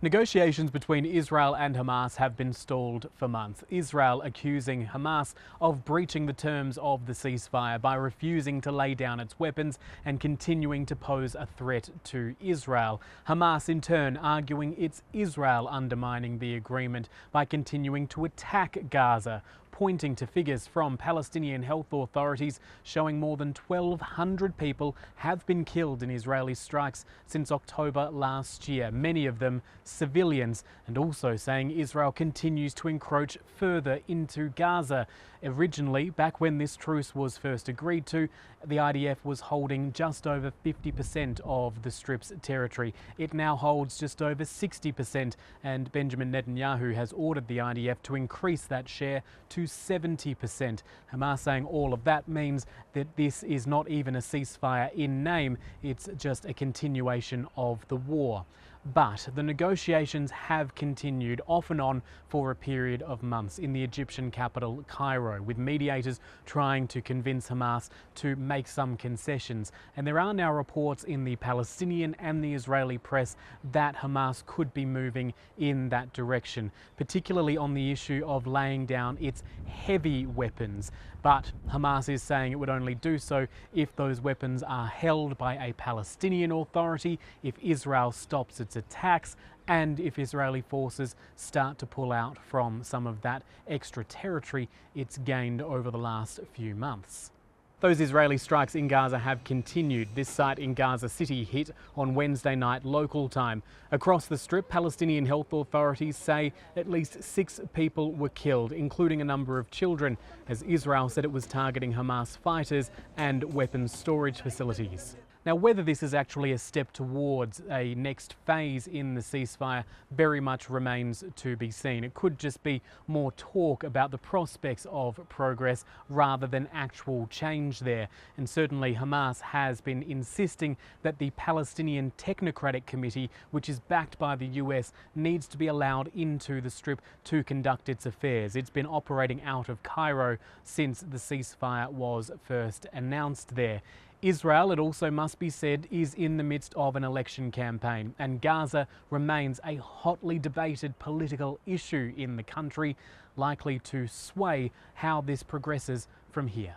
Negotiations between Israel and Hamas have been stalled for months. Israel accusing Hamas of breaching the terms of the ceasefire by refusing to lay down its weapons and continuing to pose a threat to Israel. Hamas in turn arguing it's Israel undermining the agreement by continuing to attack Gaza, pointing to figures from Palestinian health authorities showing more than 1,200 people have been killed in Israeli strikes since October last year, many of them civilians, and also saying Israel continues to encroach further into Gaza. Originally, back when this truce was first agreed to, the IDF was holding just over 50% of the Strip's territory. It now holds just over 60%, and Benjamin Netanyahu has ordered the IDF to increase that share to 70%. Hamas saying all of that means that this is not even a ceasefire in name, it's just a continuation of the war. But the negotiations have continued off and on for a period of months in the Egyptian capital, Cairo, with mediators trying to convince Hamas to make some concessions. And there are now reports in the Palestinian and the Israeli press that Hamas could be moving in that direction, particularly on the issue of laying down its heavy weapons. But Hamas is saying it would only do so if those weapons are held by a Palestinian authority, if Israel stops its attacks, and if Israeli forces start to pull out from some of that extra territory it's gained over the last few months. Those Israeli strikes in Gaza have continued. This site in Gaza City hit on Wednesday night local time. Across the Strip, Palestinian health authorities say at least 6 people were killed, including a number of children, as Israel said it was targeting Hamas fighters and weapons storage facilities. Now, whether this is actually a step towards a next phase in the ceasefire very much remains to be seen. It could just be more talk about the prospects of progress rather than actual change there. And certainly Hamas has been insisting that the Palestinian Technocratic Committee, which is backed by the US, needs to be allowed into the Strip to conduct its affairs. It's been operating out of Cairo since the ceasefire was first announced there. Israel, it also must be said, is in the midst of an election campaign, and Gaza remains a hotly debated political issue in the country, likely to sway how this progresses from here.